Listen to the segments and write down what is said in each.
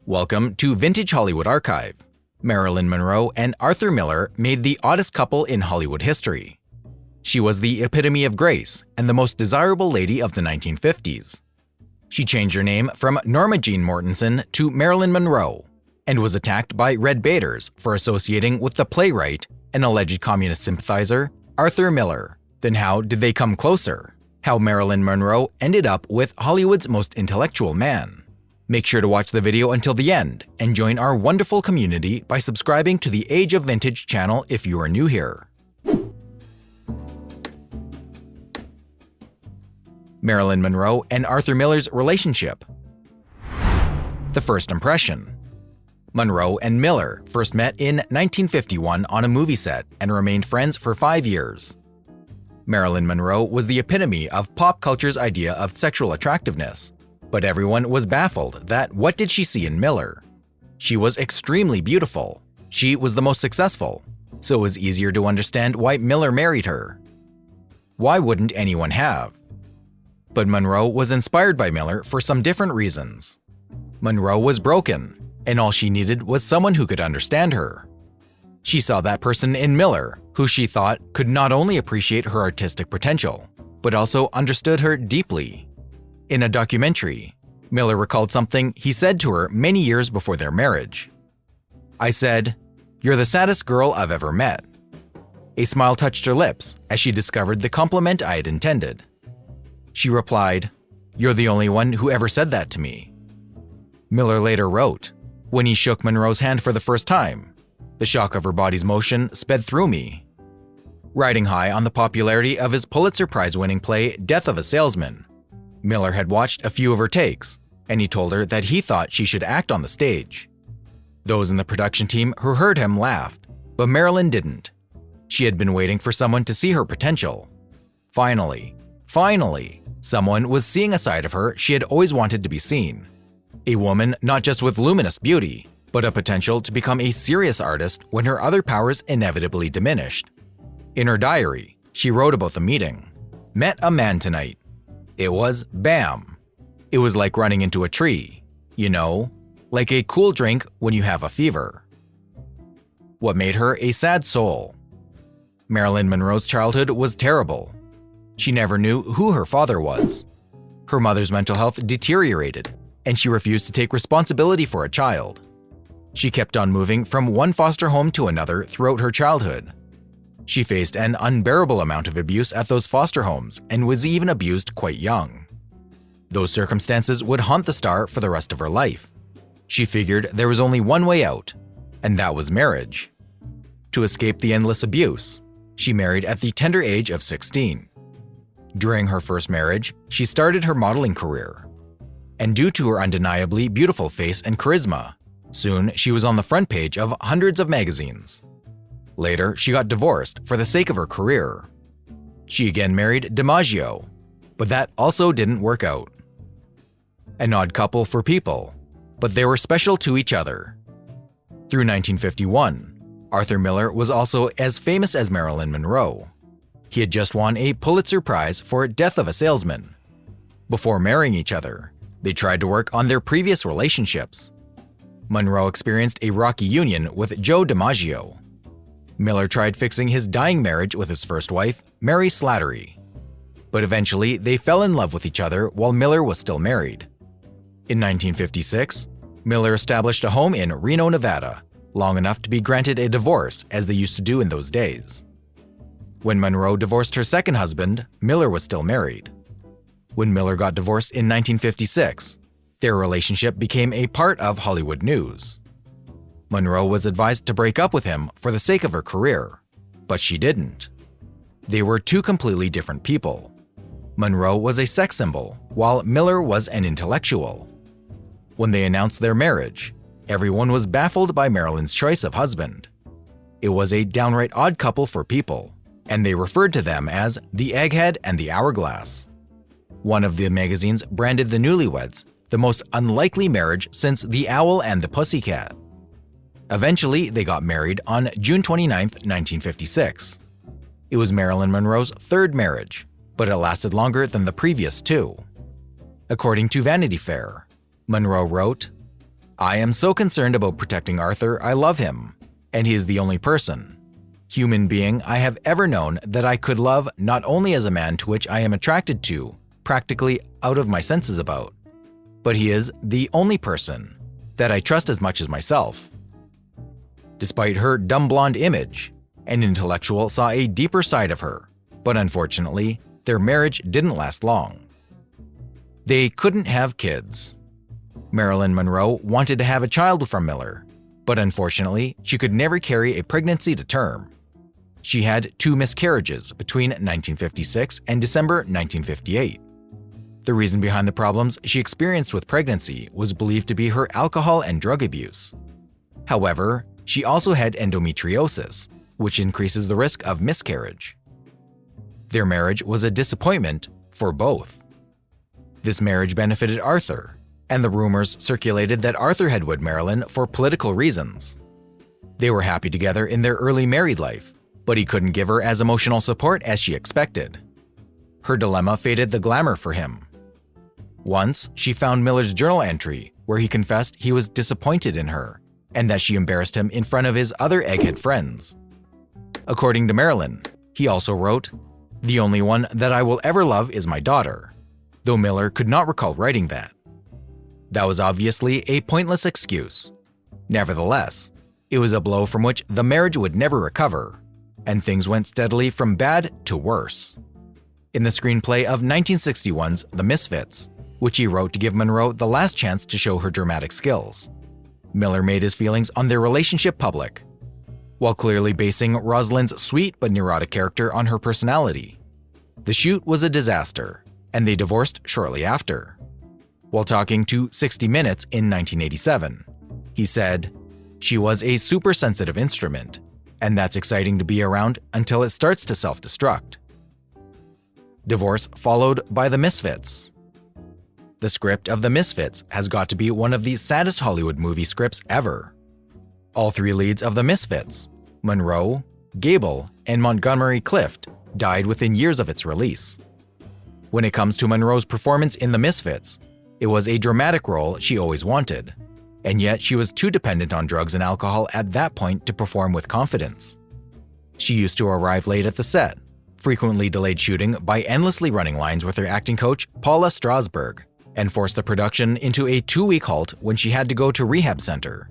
Welcome to Vintage Hollywood Archive. Marilyn Monroe and Arthur Miller made the oddest couple in Hollywood history. She was the epitome of grace and the most desirable lady of the 1950s. She changed her name from Norma Jean Mortensen to Marilyn Monroe and was attacked by red baiters for associating with the playwright and alleged communist sympathizer Arthur Miller. Then how did they come closer? How Marilyn Monroe ended up with Hollywood's most intellectual man. Make sure to watch the video until the end and join our wonderful community by subscribing to the Age of Vintage channel if you are new here. Marilyn Monroe and Arthur Miller's relationship. The first impression. Monroe and Miller first met in 1951 on a movie set and remained friends for 5 years. Marilyn Monroe was the epitome of pop culture's idea of sexual attractiveness, but everyone was baffled that what did she see in Miller? She was extremely beautiful. She was the most successful, so it was easier to understand why Miller married her. Why wouldn't anyone have? But Monroe was inspired by Miller for some different reasons. Monroe was broken, and all she needed was someone who could understand her. She saw that person in Miller, who she thought could not only appreciate her artistic potential, but also understood her deeply. In a documentary, Miller recalled something he said to her many years before their marriage. "I said, 'You're the saddest girl I've ever met.' A smile touched her lips as she discovered the compliment I had intended. She replied, 'You're the only one who ever said that to me.'" Miller later wrote, "When he shook Monroe's hand for the first time, the shock of her body's motion sped through me." Riding high on the popularity of his Pulitzer Prize-winning play Death of a Salesman, Miller had watched a few of her takes, and he told her that he thought she should act on the stage. Those in the production team who heard him laughed, but Marilyn didn't. She had been waiting for someone to see her potential. Finally, someone was seeing a side of her she had always wanted to be seen. A woman not just with luminous beauty, but a potential to become a serious artist when her other powers inevitably diminished. In her diary, she wrote about the meeting. "Met a man tonight. It was bam. It was like running into a tree, you know, like a cool drink when you have a fever." What made her a sad soul? Marilyn Monroe's childhood was terrible. She never knew who her father was. Her mother's mental health deteriorated, and she refused to take responsibility for a child. She kept on moving from one foster home to another throughout her childhood. She faced an unbearable amount of abuse at those foster homes and was even abused quite young. Those circumstances would haunt the star for the rest of her life. She figured there was only one way out, and that was marriage. To escape the endless abuse, she married at the tender age of 16. During her first marriage, she started her modeling career. And due to her undeniably beautiful face and charisma, soon she was on the front page of hundreds of magazines. Later, she got divorced for the sake of her career. She again married DiMaggio, but that also didn't work out. An odd couple for people, but they were special to each other. Through 1951, Arthur Miller was also as famous as Marilyn Monroe. He had just won a Pulitzer Prize for Death of a Salesman. Before marrying each other, they tried to work on their previous relationships. Monroe experienced a rocky union with Joe DiMaggio. Miller tried fixing his dying marriage with his first wife, Mary Slattery. But eventually, they fell in love with each other while Miller was still married. In 1956, Miller established a home in Reno, Nevada, long enough to be granted a divorce as they used to do in those days. When Monroe divorced her second husband, Miller was still married. When Miller got divorced in 1956, their relationship became a part of Hollywood news. Monroe was advised to break up with him for the sake of her career, but she didn't. They were two completely different people. Monroe was a sex symbol, while Miller was an intellectual. When they announced their marriage, everyone was baffled by Marilyn's choice of husband. It was a downright odd couple for people, and they referred to them as the Egghead and the Hourglass. One of the magazines branded the newlyweds the most unlikely marriage since The Owl and the Pussycat. Eventually, they got married on June 29, 1956. It was Marilyn Monroe's third marriage, but it lasted longer than the previous two. According to Vanity Fair, Monroe wrote, I am so concerned about protecting Arthur, I love him, and he is the only human being I have ever known that I could love not only as a man to which I am attracted to, practically out of my senses about, but he is the only person that I trust as much as myself. Despite her dumb blonde image, an intellectual saw a deeper side of her, but unfortunately, their marriage didn't last long. They couldn't have kids. Marilyn Monroe wanted to have a child from Miller, but unfortunately, she could never carry a pregnancy to term. She had 2 miscarriages between 1956 and December 1958. The reason behind the problems she experienced with pregnancy was believed to be her alcohol and drug abuse. However, she also had endometriosis, which increases the risk of miscarriage. Their marriage was a disappointment for both. This marriage benefited Arthur, and the rumors circulated that Arthur had wed Marilyn for political reasons. They were happy together in their early married life, but he couldn't give her as emotional support as she expected. Her dilemma faded the glamour for him. Once, she found Miller's journal entry where he confessed he was disappointed in her and that she embarrassed him in front of his other egghead friends. According to Marilyn, he also wrote, "The only one that I will ever love is my daughter," though Miller could not recall writing that. That was obviously a pointless excuse. Nevertheless, it was a blow from which the marriage would never recover, and things went steadily from bad to worse. In the screenplay of 1961's The Misfits, which he wrote to give Monroe the last chance to show her dramatic skills, Miller made his feelings on their relationship public, while clearly basing Rosalind's sweet but neurotic character on her personality. The shoot was a disaster, and they divorced shortly after. While talking to 60 Minutes in 1987, he said, "She was a super sensitive instrument, and that's exciting to be around until it starts to self-destruct." Divorce followed by The Misfits. The script of The Misfits has got to be one of the saddest Hollywood movie scripts ever. All 3 leads of The Misfits, Monroe, Gable, and Montgomery Clift, died within years of its release. When it comes to Monroe's performance in The Misfits, it was a dramatic role she always wanted, and yet she was too dependent on drugs and alcohol at that point to perform with confidence. She used to arrive late at the set, frequently delayed shooting by endlessly running lines with her acting coach, Paula Strasberg, and forced the production into a 2-week halt when she had to go to rehab center.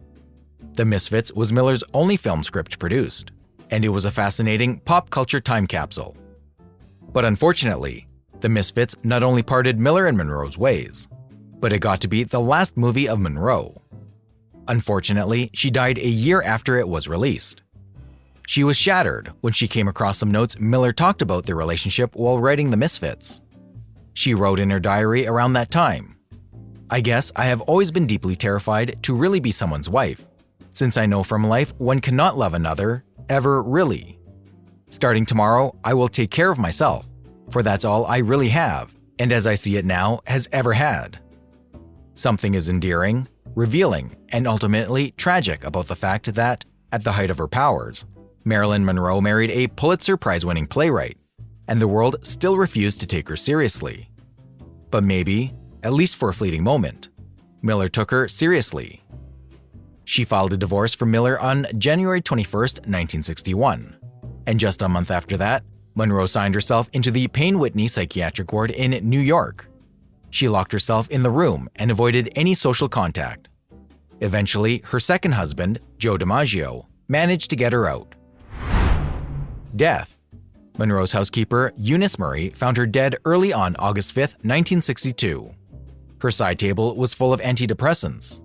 The Misfits was Miller's only film script produced, and it was a fascinating pop culture time capsule. But unfortunately, The Misfits not only parted Miller and Monroe's ways, but it got to be the last movie of Monroe. Unfortunately, she died a year after it was released. She was shattered when she came across some notes Miller talked about their relationship while writing The Misfits. She wrote in her diary around that time, "I guess I have always been deeply terrified to really be someone's wife, since I know from life one cannot love another, ever really. Starting tomorrow, I will take care of myself, for that's all I really have, and as I see it now, has ever had." Something is endearing, revealing, and ultimately tragic about the fact that, at the height of her powers, Marilyn Monroe married a Pulitzer Prize-winning playwright, and the world still refused to take her seriously. But maybe, at least for a fleeting moment, Miller took her seriously. She filed a divorce from Miller on January 21, 1961, and just a month after that, Monroe signed herself into the Payne Whitney Psychiatric Ward in New York. She locked herself in the room and avoided any social contact. Eventually, her second husband, Joe DiMaggio, managed to get her out. Death. Monroe's housekeeper, Eunice Murray, found her dead early on August 5, 1962. Her side table was full of antidepressants.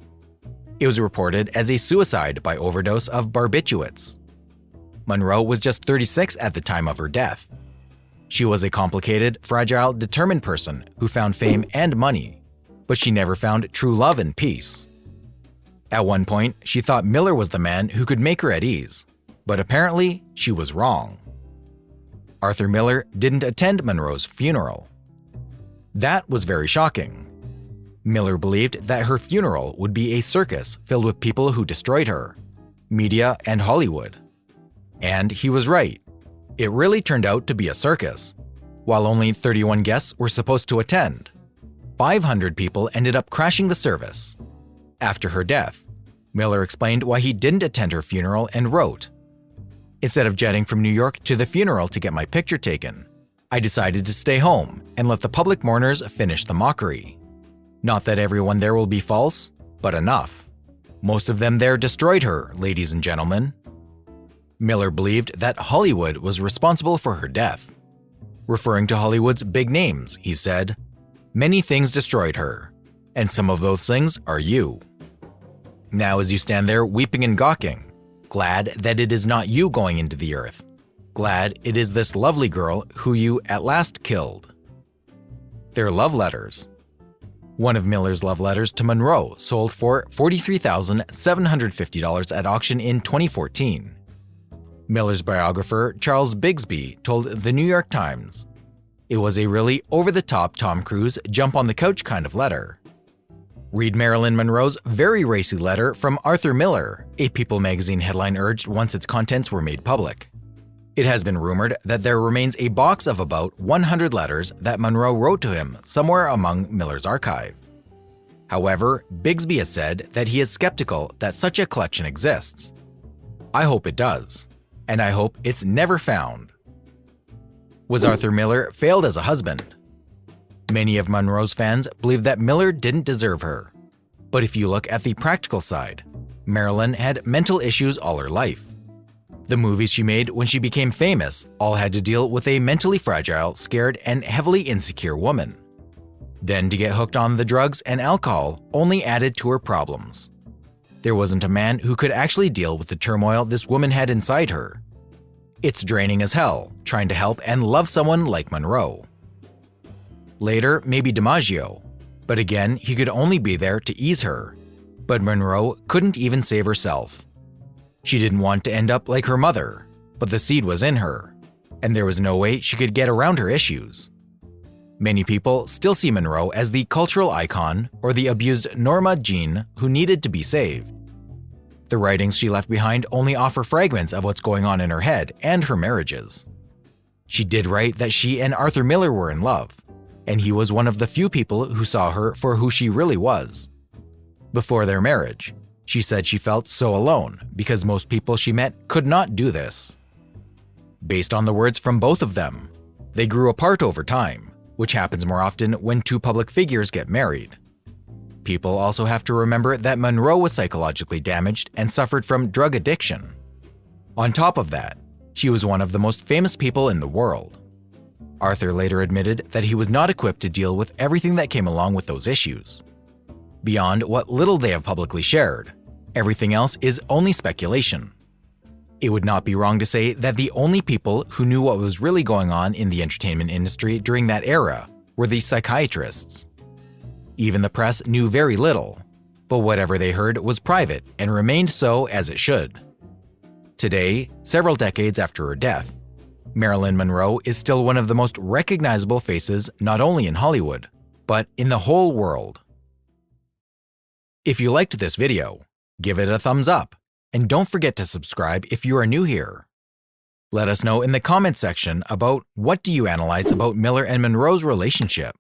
It was reported as a suicide by overdose of barbiturates. Monroe was just 36 at the time of her death. She was a complicated, fragile, determined person who found fame and money, but she never found true love and peace. At one point, she thought Miller was the man who could make her at ease, but apparently she was wrong. Arthur Miller didn't attend Monroe's funeral. That was very shocking. Miller believed that her funeral would be a circus filled with people who destroyed her, media, and Hollywood. And he was right. It really turned out to be a circus. While only 31 guests were supposed to attend, 500 people ended up crashing the service. After her death, Miller explained why he didn't attend her funeral and wrote, "Instead of jetting from New York to the funeral to get my picture taken, I decided to stay home and let the public mourners finish the mockery. Not that everyone there will be false, but enough. Most of them there destroyed her, ladies and gentlemen." Miller believed that Hollywood was responsible for her death. Referring to Hollywood's big names, he said, "Many things destroyed her, and some of those things are you. Now as you stand there weeping and gawking, glad that it is not you going into the earth, glad it is this lovely girl who you at last killed." Their love letters. One of Miller's love letters to Monroe sold for $43,750 at auction in 2014. Miller's biographer, Charles Bigsby, told the New York Times, "It was a really over-the-top Tom Cruise jump-on-the-couch kind of letter." Read Marilyn Monroe's very racy letter from Arthur Miller, a People magazine headline urged once its contents were made public. It has been rumored that there remains a box of about 100 letters that Monroe wrote to him somewhere among Miller's archive. However, Bigsby has said that he is skeptical that such a collection exists. I hope it does, and I hope it's never found. Was Arthur Miller failed as a husband? Many of Monroe's fans believe that Miller didn't deserve her. But if you look at the practical side, Marilyn had mental issues all her life. The movies she made when she became famous all had to deal with a mentally fragile, scared, and heavily insecure woman. Then to get hooked on the drugs and alcohol only added to her problems. There wasn't a man who could actually deal with the turmoil this woman had inside her. It's draining as hell, trying to help and love someone like Monroe. Later, maybe DiMaggio, but again, he could only be there to ease her. But Monroe couldn't even save herself. She didn't want to end up like her mother, but the seed was in her, and there was no way she could get around her issues. Many people still see Monroe as the cultural icon or the abused Norma Jean who needed to be saved. The writings she left behind only offer fragments of what's going on in her head and her marriages. She did write that she and Arthur Miller were in love, and he was one of the few people who saw her for who she really was. Before their marriage, she said she felt so alone because most people she met could not do this. Based on the words from both of them, they grew apart over time, which happens more often when two public figures get married. People also have to remember that Monroe was psychologically damaged and suffered from drug addiction. On top of that, she was one of the most famous people in the world. Arthur later admitted that he was not equipped to deal with everything that came along with those issues. Beyond what little they have publicly shared, everything else is only speculation. It would not be wrong to say that the only people who knew what was really going on in the entertainment industry during that era were the psychiatrists. Even the press knew very little, but whatever they heard was private and remained so as it should. Today, several decades after her death, Marilyn Monroe is still one of the most recognizable faces not only in Hollywood, but in the whole world. If you liked this video, give it a thumbs up, and don't forget to subscribe if you are new here. Let us know in the comments section about what do you analyze about Miller and Monroe's relationship.